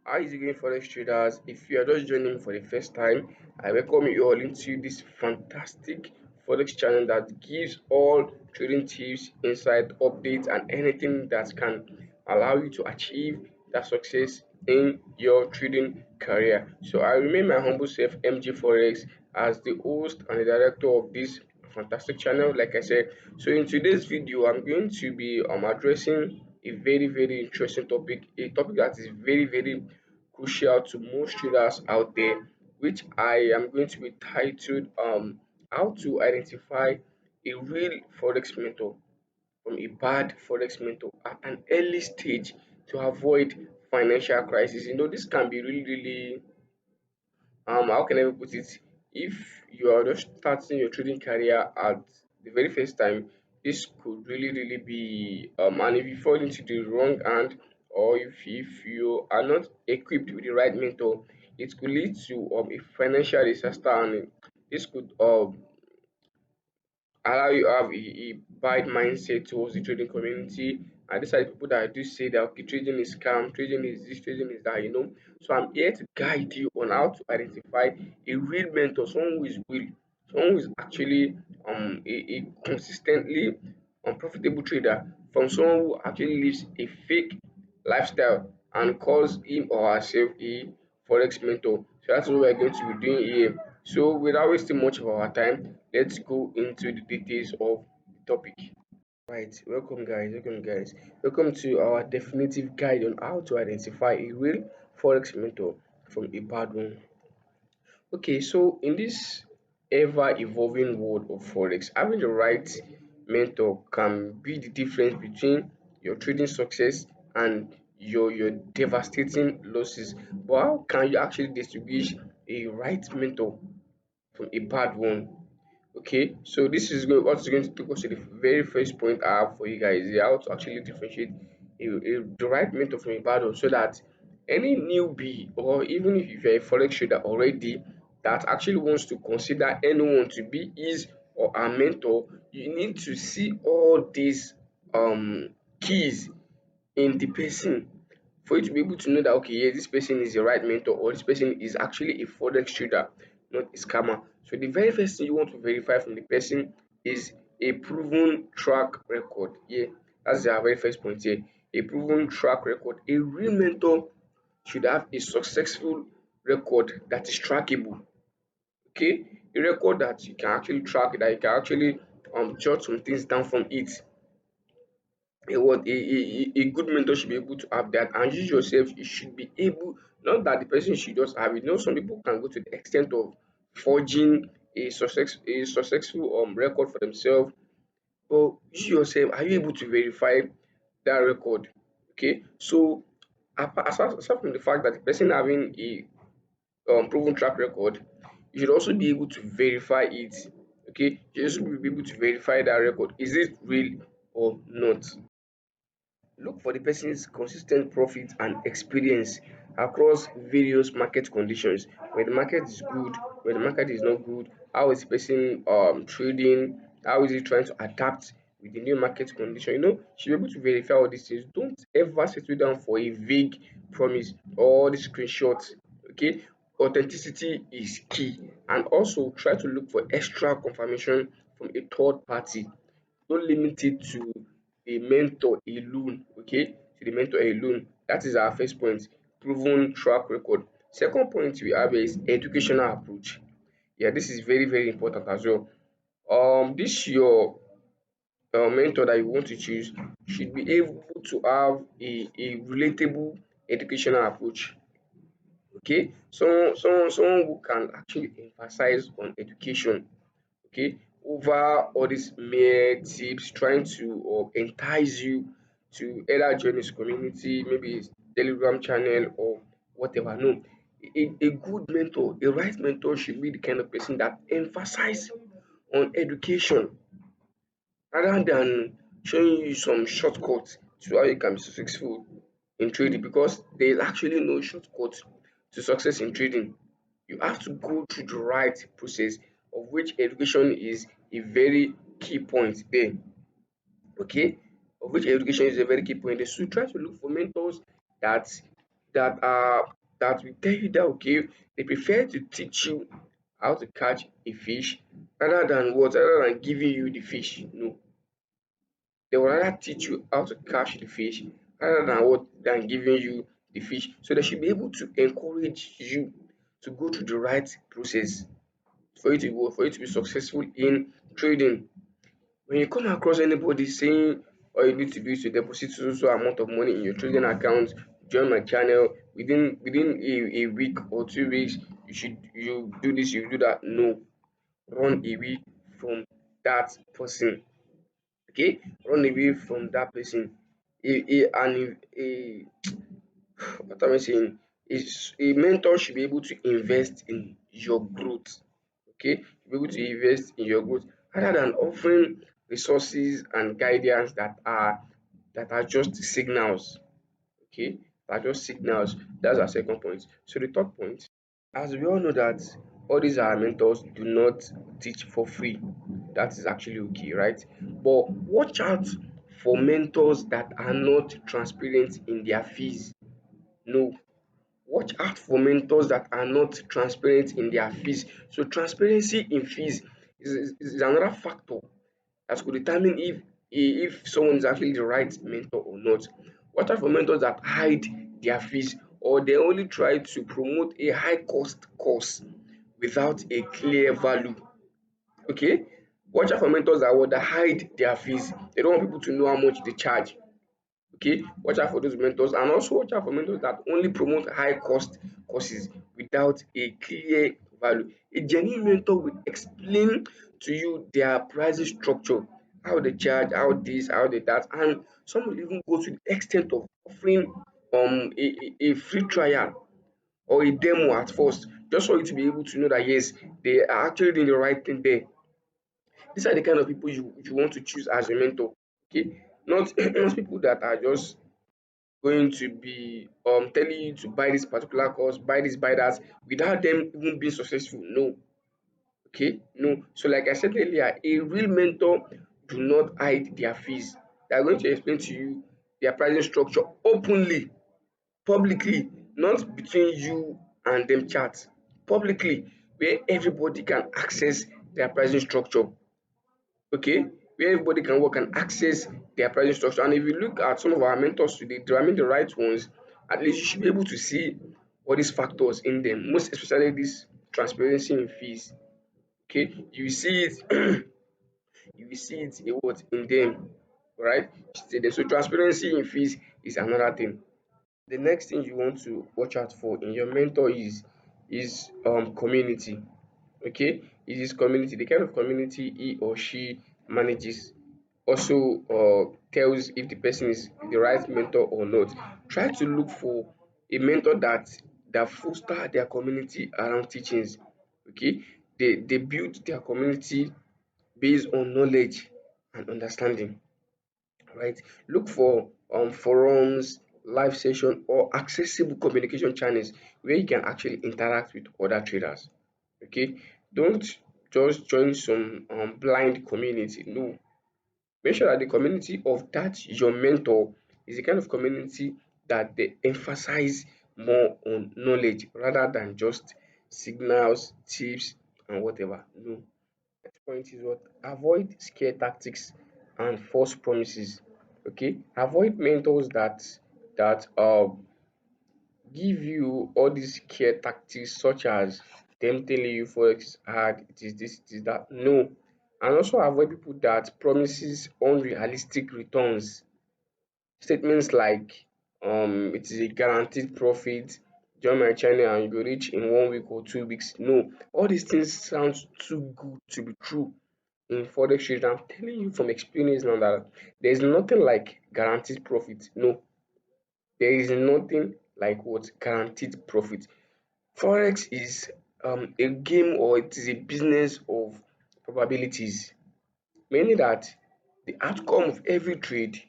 How is it going, Forex traders? If you are just joining for the first time, I welcome you all into this fantastic Forex channel that gives all trading tips, insight, updates, and anything that can allow you to achieve that success in your trading career. So I remain my humble self, MG Forex, as the host and the director of this fantastic channel. Like I said, so in today's video, I'm going to be addressing a very interesting topic, a topic that is very crucial to most traders out there, which I am going to be titled how to identify a real forex mentor from a bad forex mentor at an early stage to avoid financial crisis. This can be really how can I even put it? If you are just starting your trading career at the very first time, this could really be and if you fall into the wrong hand, or if you are not equipped with the right mentor, it could lead to a financial disaster, and this could allow you have a bad mindset towards the trading community. And these are the people that do say that okay, trading is scam, trading is this, trading is that. So I'm here to guide you on how to identify a real mentor, someone who is real, someone who is actually a consistently unprofitable trader, from someone who actually lives a fake lifestyle and calls him or herself a forex mentor. So that's what we're going to be doing here. So without wasting much of our time, let's go into the details of the topic. Right, welcome guys. Welcome to our definitive guide on how to identify a real forex mentor from a bad one. Okay, so in this ever evolving world of forex, having the right mentor can be the difference between your trading success and your devastating losses. But how can you actually distinguish a right mentor from a bad one? Okay, so this is what is going to take us to the very first point I have for you guys here, how to actually differentiate the right mentor from a bad one, so that any newbie, or even if you're a forex trader already that actually wants to consider anyone to be his or her mentor, you need to see all these keys in the person for you to be able to know that okay, yes, this person is the right mentor, or this person is actually a forex trader, not a scammer. So the very first thing you want to verify from the person is a proven track record. Yeah, that's our very first point here. A proven track record. A real mentor should have a successful record that is trackable. Okay, a record that you can actually track, that you can actually jot some things down from it. A good mentor should be able to have that, and you yourself, you should be able, not that the person should just have it. Some people can go to the extent of forging a successful record for themselves, but you yourself, are you able to verify that record? Okay, so aside from the fact that the person having a proven track record, you should also be able to verify it. Okay, you should be able to verify that record. Is it real or not? Look for the person's consistent profit and experience across various market conditions. When the market is good, when the market is not good, how is the person trading? How is he trying to adapt with the new market condition? You should be able to verify all these things. Don't ever settle down for a vague promise or the screenshots. Okay, authenticity is key, and also try to look for extra confirmation from a third party. Don't limit it to the mentor alone, okay? To the mentor alone. That is our first point, proven track record. Second point we have is educational approach. Yeah, this is very important as well. This your mentor that you want to choose should be able to have a relatable educational approach. Okay, someone who can actually emphasize on education, okay, over all these mere tips, trying to entice you to either join his community, maybe his telegram channel or whatever. No, a good mentor, a right mentor should be the kind of person that emphasize on education rather than showing you some shortcuts to how you can be successful in trading, because there is actually no shortcut to success in trading. You have to go through the right process, of which education is a very key point there. Okay, of which education is a very key point there. So try to look for mentors that that will tell you that okay, they prefer to teach you how to catch a fish rather than what rather than giving you the fish. No, they will rather teach you how to catch the fish rather than what than giving you the fish. So they should be able to encourage you to go through the right process for you to be successful in trading. When you come across anybody saying all you need to do is to deposit so amount of money in your trading account, join my channel within a week or 2 weeks, you do this, you do that. No, run away from that person. Okay, run away from that person. A what am I saying? Is a mentor should be able to invest in your growth. Okay, be able to invest in your growth rather than offering resources and guidance that are just signals. Okay, that are just signals. That's our second point. So the third point, as we all know that all these our mentors do not teach for free. That is actually okay, right? But watch out for mentors that are not transparent in their fees. No, watch out for mentors that are not transparent in their fees. So transparency in fees is another factor that could determine if someone is actually the right mentor or not. Watch out for mentors that hide their fees or they only try to promote a high cost course without a clear value. Okay? Watch out for mentors that hide their fees. They don't want people to know how much they charge. Okay, watch out for those mentors and also watch out for mentors that only promote high cost courses without a clear value. A genuine mentor will explain to you their pricing structure, how they charge, how this, how they that, and some will even go to the extent of offering a free trial or a demo at first, just for you to be able to know that yes, they are actually doing the right thing there. These are the kind of people you want to choose as a mentor. Okay, not not people that are just going to be telling you to buy this particular course, buy this, buy that, without them even being successful. No. Okay, no. So like I said earlier, a real mentor do not hide their fees. They are going to explain to you their pricing structure openly, publicly, not between you and them chat. Publicly, where everybody can access their pricing structure. Okay, where everybody can work and access their pricing structure. And if you look at some of our mentors today, they are the right ones, at least you should be able to see all these factors in them, most especially this transparency in fees. Okay, you see it, you will see it in what in them, right? So transparency in fees is another thing. The next thing you want to watch out for in your mentor is community. Okay, it is community, the kind of community he or she manages also tells if the person is the right mentor or not. Try to look for a mentor that foster their community around teachings. Okay, they build their community based on knowledge and understanding, right? Look for forums, live session or accessible communication channels where you can actually interact with other traders. Okay, don't just join some blind community. No, make sure that the community of that your mentor is the kind of community that they emphasize more on knowledge rather than just signals, tips and whatever. No. Next point is what? Avoid scare tactics and false promises. Okay, avoid mentors that give you all these scare tactics such as them telling you forex is hard, it is this, it is that. No, and also avoid people that promises unrealistic returns. Statements like it is a guaranteed profit, join my channel and you go reach in 1 week or 2 weeks. No, all these things sounds too good to be true in forex trading. I'm telling you from experience now that there is nothing like guaranteed profit. No, there is nothing like what guaranteed profit. Forex is a game or it is a business of probabilities, meaning that the outcome of every trade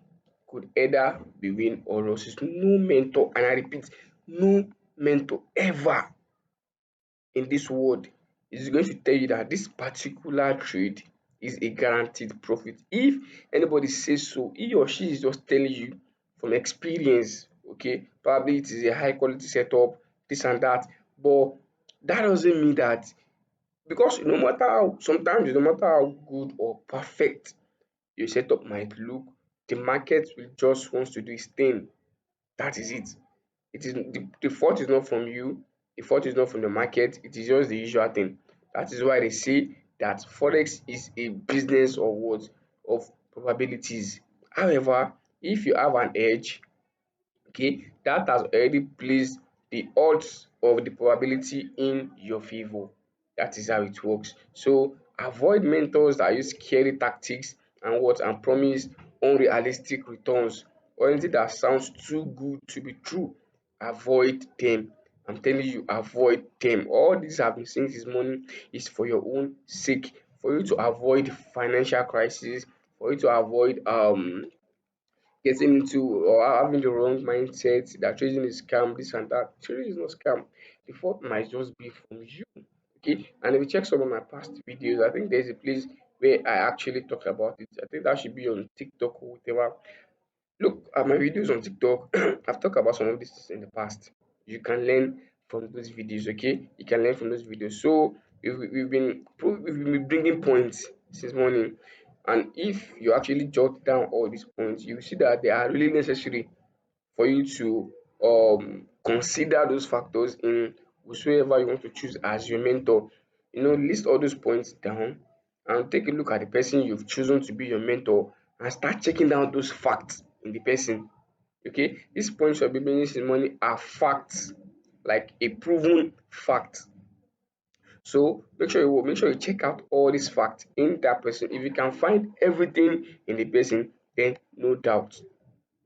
could either be win or losses. No mentor, and I repeat, no mentor ever in this world is going to tell you that this particular trade is a guaranteed profit. If anybody says so, he or she is just telling you from experience. Okay, probably it is a high quality setup, this and that, but that doesn't mean that, because no matter how, sometimes no matter how good or perfect your setup might look, the market will just wants to do its thing. That is it. It is the fault is not from you, the fault is not from the market, it is just the usual thing. That is why they say that forex is a business of what? Of probabilities. However, if you have an edge, okay, that has already placed the odds of the probability in your favor. That is how it works. So avoid mentors that use scary tactics and what, and promise unrealistic returns, or anything that sounds too good to be true. Avoid them. I'm telling you, avoid them. All these I've been saying this morning is for your own sake, for you to avoid financial crisis, for you to avoid getting into or having the wrong mindset that trading is scam, this and that. Trading is not scam. The fault might just be from you. Okay. And if you check some of my past videos, I think there's a place where I actually talk about it. I think that should be on TikTok or whatever. Look at my videos on TikTok. I've talked about some of this in the past. You can learn from those videos, okay? You can learn from those videos. So we've been bringing points since morning, and if you actually jot down all these points, you see that they are really necessary for you to consider those factors in whosoever you want to choose as your mentor. List all those points down and take a look at the person you've chosen to be your mentor and start checking down those facts in the person. Okay, these points you're bringing this money are facts, like a proven fact. So make sure you check out all these facts in that person. If you can find everything in the person, then no doubt,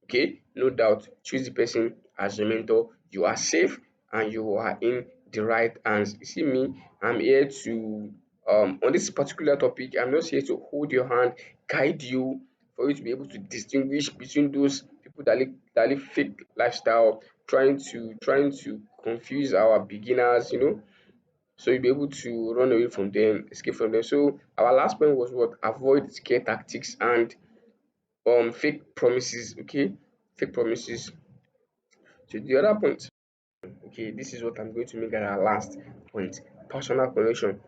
okay, no doubt, choose the person as your mentor. You are safe and you are in the right hands. You see me, I'm here to on this particular topic, I'm just here to hold your hand, guide you, for you to be able to distinguish between those people that live fake lifestyle, trying to confuse our beginners, so you'll be able to run away from them, escape from them. So our last point was what? Avoid scare tactics and fake promises. Okay, fake promises. So the other point, okay, this is what I'm going to make as our last point. Personal connection.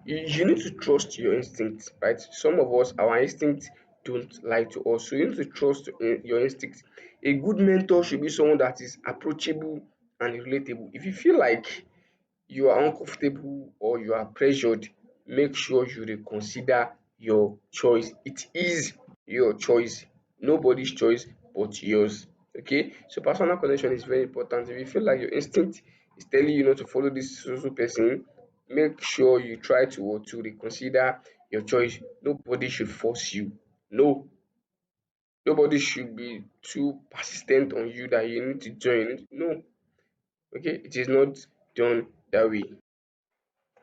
You need to trust your instinct, right? Some of us, our instinct don't lie to us, so you need to trust your instinct. A good mentor should be someone that is approachable and relatable. If you feel like you are uncomfortable or you are pressured, make sure you reconsider your choice. It is your choice, nobody's choice but yours. Okay, so personal connection is very important. If you feel like your instinct is telling you not to follow this social person, make sure you try to reconsider your choice. Nobody should force you. No, nobody should be too persistent on you that you need to join. No, okay, it is not done that way.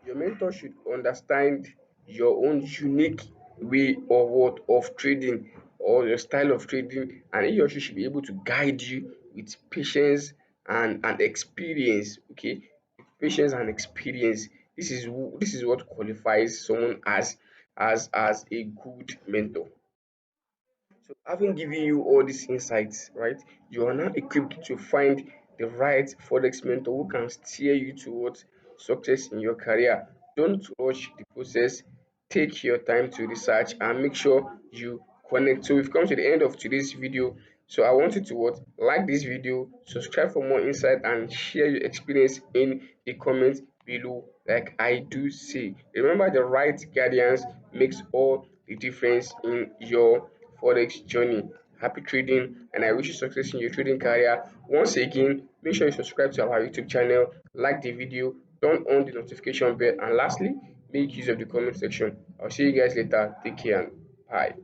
Your mentor should understand your own unique way of what of trading or your style of trading, and he or she should be able to guide you with patience and experience. Okay, with patience and experience. This is what qualifies someone as a good mentor. So having given you all these insights, right, you are now equipped to find the right forex mentor who can steer you towards success in your career. Don't rush the process. Take your time to research and make sure you connect. So we've come to the end of today's video. So I want you to what? Like this video, subscribe for more insight, and share your experience in the comments below. Like I do say, remember the right guidance makes all the difference in your forex journey. Happy trading, and I wish you success in your trading career. Once again, make sure you subscribe to our YouTube channel, like the video, turn on the notification bell, and lastly, make use of the comment section. I'll see you guys later. Take care and bye.